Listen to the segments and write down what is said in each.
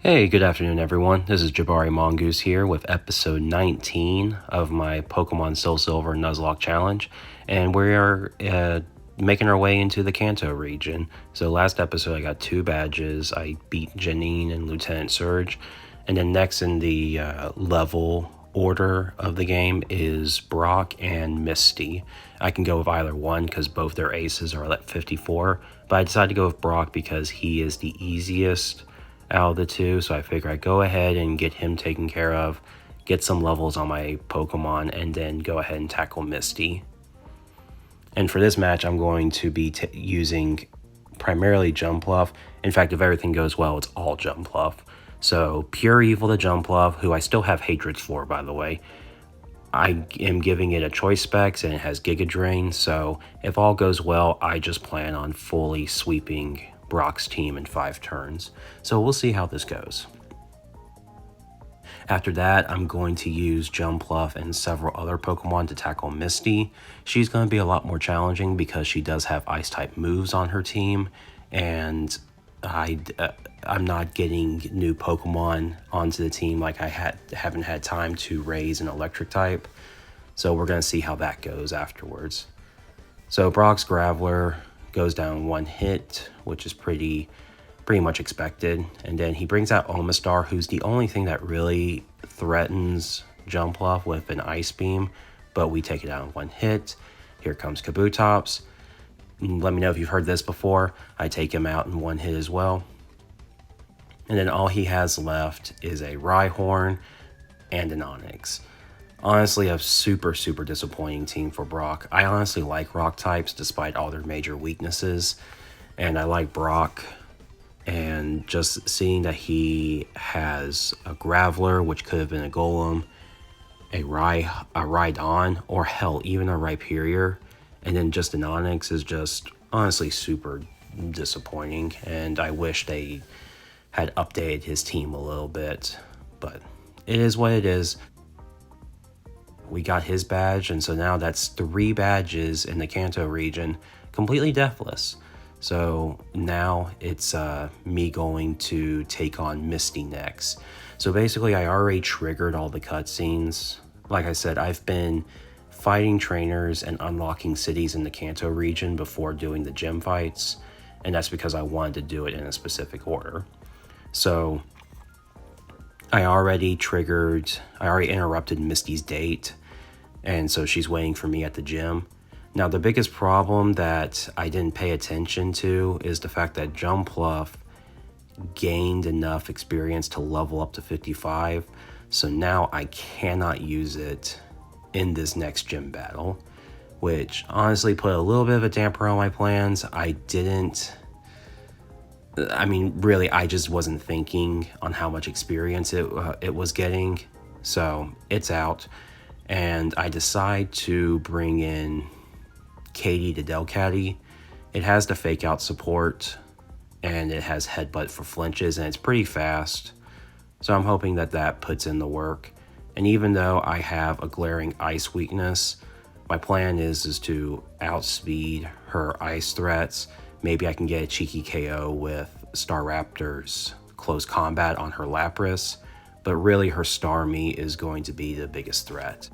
Hey, good afternoon, everyone. This is Jabari Mongoose here with episode 19 of my Pokemon Soulsilver Nuzlocke Challenge, and we are making our way into the Kanto region. So last episode I got 2 badges. I beat Janine and Lieutenant Surge, and then next in the level order of the game is Brock and Misty. I can go with either one because both their aces are at 54, but I decided to go with Brock because he is the easiest out of the two, so I figure I'd go ahead and get him taken care of, get some levels on my Pokemon, and then go ahead and tackle Misty. And for this match, I'm going to be using primarily Jumpluff. In fact, if everything goes well, it's all Jumpluff. So Pure Evil to Jumpluff, who I still have hatreds for, by the way. I am giving it a choice specs and it has Giga Drain, so if all goes well, I just plan on fully sweeping Brock's team in 5 turns. So we'll see how this goes. After that, I'm going to use Jumpluff and several other Pokemon to tackle Misty. She's going to be a lot more challenging because she does have Ice-type moves on her team, and I'm not getting new Pokemon onto the team like I haven't had time to raise an Electric type. So we're going to see how that goes afterwards. So Brock's Graveler goes down 1 hit, which is pretty much expected. And then he brings out Omastar, who's the only thing that really threatens Jumpluff with an Ice Beam, but we take it out in 1 hit. Here comes Kabutops. Let me know if you've heard this before. I take him out in 1 hit as well. And then all he has left is a Rhyhorn and an Onix. Honestly, a super disappointing team for Brock. I honestly like rock types despite all their major weaknesses, and I like Brock. And just seeing that he has a Graveler, which could have been a Golem, a Rhydon, or hell, even a Rhyperior, and then just an Onix is just honestly super disappointing. And I wish they had updated his team a little bit, but it is what it is. We got his badge, and so now that's 3 badges in the Kanto region, completely deathless. So now it's me going to take on Misty next. So basically I already triggered all the cutscenes. Like I said, I've been fighting trainers and unlocking cities in the Kanto region before doing the gym fights, and that's because I wanted to do it in a specific order. So I already interrupted Misty's date, and so she's waiting for me at the gym. Now, the biggest problem that I didn't pay attention to is the fact that Jumpluff gained enough experience to level up to 55, so now I cannot use it in this next gym battle, which honestly put a little bit of a damper on my plans. I just wasn't thinking on how much experience it was getting, so it's out. And I decide to bring in Katie to Delcatty. It has the fake out support, and it has headbutt for flinches, and it's pretty fast. So I'm hoping that puts in the work. And even though I have a glaring ice weakness, my plan is to outspeed her ice threats. Maybe I can get a cheeky KO with Staraptor's close combat on her Lapras, but really her Starmie is going to be the biggest threat.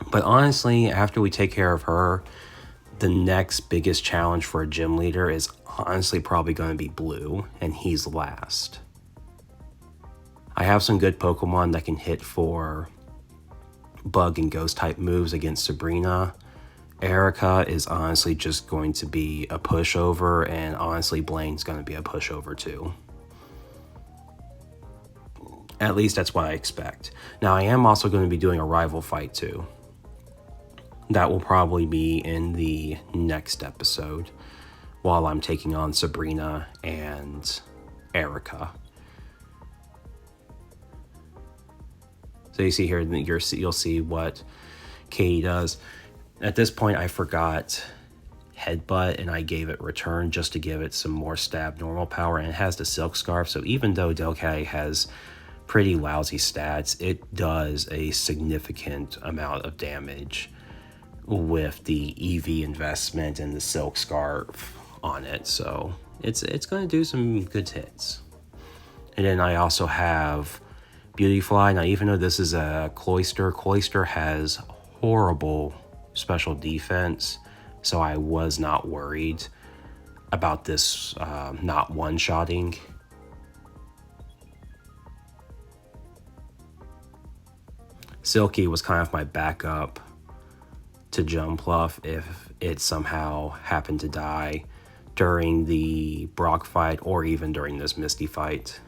But honestly, after we take care of her, the next biggest challenge for a gym leader is honestly probably going to be Blue, and he's last. I have some good Pokemon that can hit for Bug and Ghost type moves against Sabrina. Erica is honestly just going to be a pushover, and honestly Blaine's going to be a pushover too. At least that's what I expect. Now I am also going to be doing a rival fight too. That will probably be in the next episode while I'm taking on Sabrina and Erica. So you see here, you'll see what Katie does. At this point, I forgot Headbutt, and I gave it Return just to give it some more stab normal power, and it has the Silk Scarf, so even though Delcatty has pretty lousy stats, it does a significant amount of damage with the EV investment and the Silk Scarf on it. So it's going to do some good hits. And then I also have Beautyfly. Now, even though this is a Cloyster has horrible special defense, so I was not worried about this not one-shotting. Silky was kind of my backup to Jumpluff if it somehow happened to die during the Brock fight or even during this Misty fight.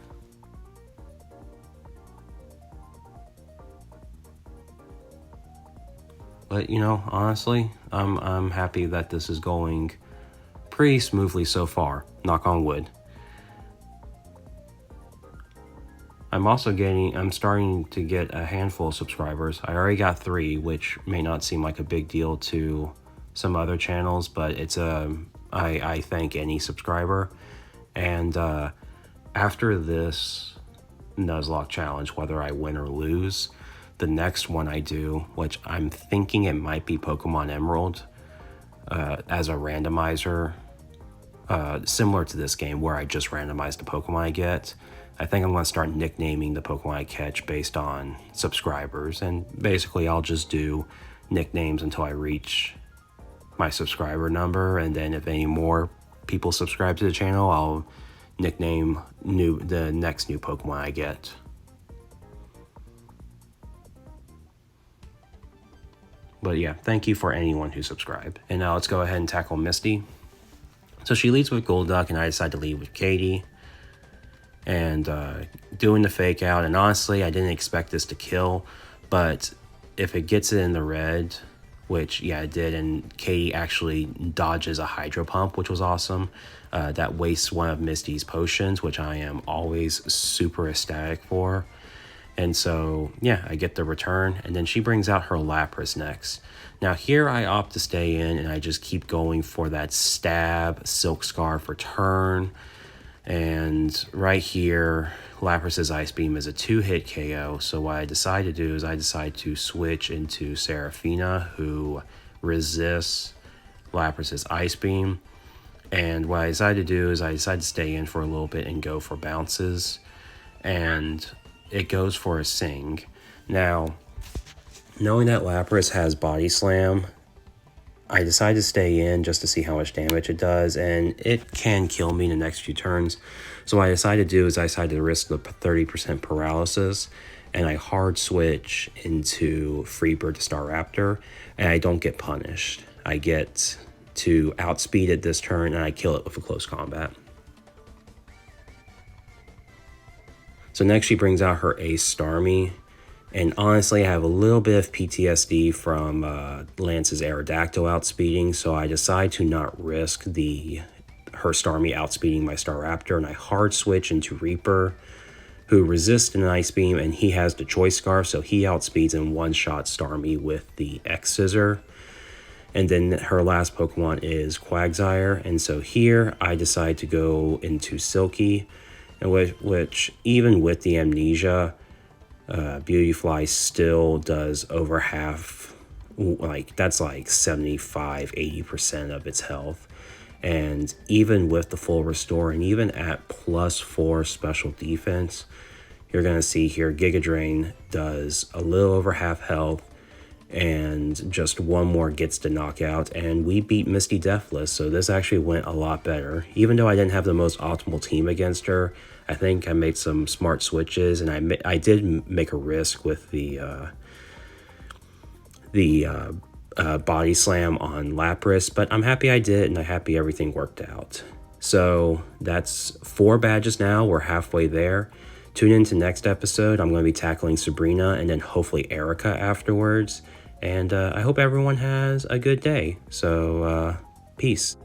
But you know, honestly, I'm happy that this is going pretty smoothly so far. Knock on wood. I'm starting to get a handful of subscribers. I already got 3, which may not seem like a big deal to some other channels, but it's I thank any subscriber. And after this Nuzlocke challenge, whether I win or lose, the next one I do, which I'm thinking it might be Pokemon Emerald, as a randomizer, similar to this game where I just randomize the Pokemon I get. I think I'm going to start nicknaming the Pokemon I catch based on subscribers, and basically I'll just do nicknames until I reach my subscriber number, and then if any more people subscribe to the channel, I'll nickname the next new Pokemon I get. But yeah, thank you for anyone who subscribed. And now let's go ahead and tackle Misty. So she leads with Golduck, and I decide to lead with Katie. And doing the fake out, and honestly, I didn't expect this to kill, but if it gets it in the red, which, yeah, it did, and Katie actually dodges a Hydro Pump, which was awesome. That wastes one of Misty's potions, which I am always super ecstatic for. And so, yeah, I get the return, and then she brings out her Lapras next. Now here I opt to stay in, and I just keep going for that stab, Silk Scarf return. And right here, Lapras's Ice Beam is a 2-hit KO, so what I decide to do is I decide to switch into Seraphina, who resists Lapras's Ice Beam. And what I decide to do is I decide to stay in for a little bit and go for bounces. And it goes for a Sing. Now, knowing that Lapras has Body Slam, I decide to stay in just to see how much damage it does, and it can kill me in the next few turns. So what I decide to do is I decide to risk the 30% paralysis, and I hard switch into Freebird to Staraptor, and I don't get punished. I get to outspeed it this turn, and I kill it with a close combat. So next she brings out her Ace Starmie. And honestly, I have a little bit of PTSD from Lance's Aerodactyl outspeeding, so I decide to not risk her Starmie outspeeding my Staraptor, and I hard switch into Reaper, who resists an Ice Beam, and he has the Choice Scarf, so he outspeeds and one-shot Starmie with the X-Scissor. And then her last Pokemon is Quagsire, and so here I decide to go into Silky, which even with the Amnesia, Beautyfly still does over half, like that's like 75-80% of its health. And even with the full restore, and even at +4 special defense, you're going to see here Giga Drain does a little over half health, and just one more gets to knock out, and we beat Misty Deathless, so this actually went a lot better. Even though I didn't have the most optimal team against her, I think I made some smart switches, and I did make a risk with the Body Slam on Lapras, but I'm happy I did, and I'm happy everything worked out. So that's 4 badges now. We're halfway there. Tune in to next episode. I'm going to be tackling Sabrina and then hopefully Erica afterwards. And I hope everyone has a good day. So, peace.